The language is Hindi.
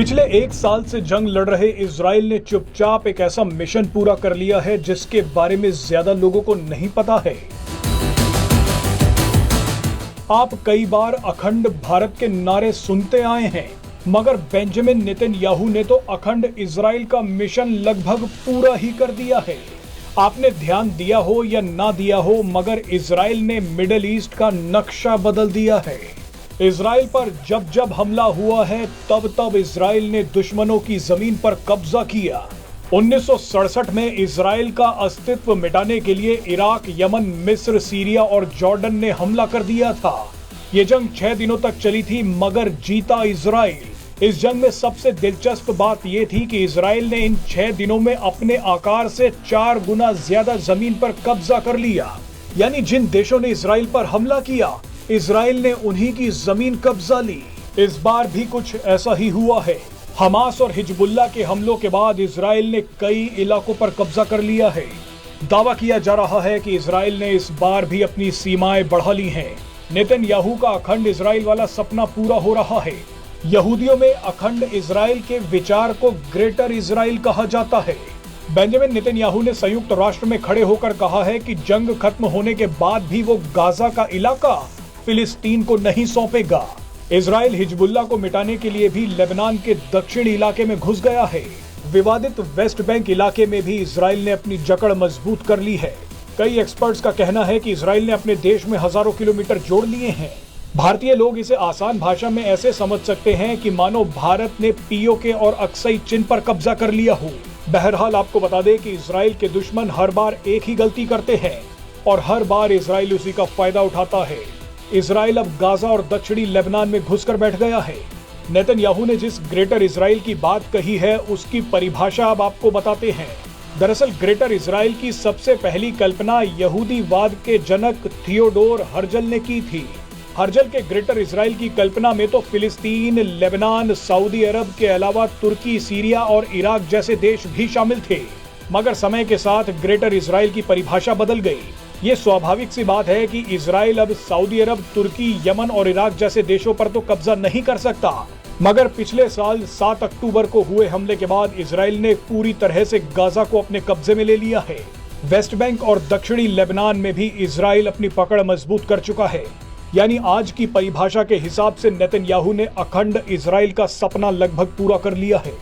पिछले एक साल से जंग लड़ रहे इजराइल ने चुपचाप एक ऐसा मिशन पूरा कर लिया है जिसके बारे में ज्यादा लोगों को नहीं पता है। आप कई बार अखंड भारत के नारे सुनते आए हैं, मगर बेंजामिन नेतन्याहू ने तो अखंड इजराइल का मिशन लगभग पूरा ही कर दिया है। आपने ध्यान दिया हो या ना दिया हो, मगर इजराइल ने मिडिल ईस्ट का नक्शा बदल दिया है। इजराइल पर जब जब हमला हुआ है तब तब इजराइल ने दुश्मनों की जमीन पर कब्जा किया। 1967 में इजराइल का अस्तित्व मिटाने के लिए इराक, यमन, मिस्र, सीरिया और जॉर्डन ने हमला कर दिया था। ये जंग 6 दिनों तक चली थी, मगर जीता इजराइल। इस जंग में सबसे दिलचस्प बात यह थी कि इजराइल ने इन 6 दिनों में अपने आकार से 4 गुना ज्यादा जमीन पर कब्जा कर लिया। यानी जिन देशों ने इजराइल पर हमला किया, इजराइल ने उन्हीं की जमीन कब्जा ली। इस बार भी कुछ ऐसा ही हुआ है। हमास और हिजबुल्लाह के हमलों के बाद इजराइल ने कई इलाकों पर कब्जा कर लिया है। दावा किया जा रहा है कि इजराइल ने इस बार भी अपनी सीमाएं बढ़ा ली हैं। नेतन्याहू का अखंड इजराइल वाला सपना पूरा हो रहा है। यहूदियों में अखंड इजराइल के विचार को ग्रेटर इजराइल कहा जाता है। बेंजामिन नेतन्याहू ने संयुक्त राष्ट्र में खड़े होकर कहा है कि जंग खत्म होने के बाद भी वो गाजा का इलाका फिलिस्तीन को नहीं सौंपेगा। इजराइल हिजबुल्लाह को मिटाने के लिए भी लेबनान के दक्षिणी इलाके में घुस गया है। विवादित वेस्ट बैंक इलाके में भी इजराइल ने अपनी जकड़ मजबूत कर ली है। कई एक्सपर्ट्स का कहना है कि इजराइल ने अपने देश में हजारों किलोमीटर जोड़ लिए हैं। भारतीय लोग इसे आसान भाषा में ऐसे समझ सकते हैं कि मानो भारत ने पीओके और अक्सई चिन्ह पर कब्जा कर लिया हो। बहरहाल आपको बता दें कि इजराइल के दुश्मन हर बार एक ही गलती करते हैं और हर बार इजराइल उसी का फायदा उठाता है। इजराइल अब गाजा और दक्षिणी लेबनान में घुसकर बैठ गया है। नेतन्याहू ने जिस ग्रेटर इजराइल की बात कही है उसकी परिभाषा अब आपको बताते हैं। दरअसल ग्रेटर इजराइल की सबसे पहली कल्पना यहूदीवाद के जनक थियोडोर हर्जल ने की थी। हर्जल के ग्रेटर इजराइल की कल्पना में तो फिलिस्तीन, लेबनान, सऊदी अरब के अलावा तुर्की, सीरिया और इराक जैसे देश भी शामिल थे। मगर समय के साथ ग्रेटर इजराइल की परिभाषा बदल गई। ये स्वाभाविक सी बात है कि इजराइल अब सऊदी अरब, तुर्की, यमन और इराक जैसे देशों पर तो कब्जा नहीं कर सकता। मगर पिछले साल 7 अक्टूबर को हुए हमले के बाद इजराइल ने पूरी तरह से गाजा को अपने कब्जे में ले लिया है। वेस्ट बैंक और दक्षिणी लेबनान में भी इजराइल अपनी पकड़ मजबूत कर चुका है। यानी आज की परिभाषा के हिसाब से नेतन्याहू ने अखंड इजराइल का सपना लगभग पूरा कर लिया है।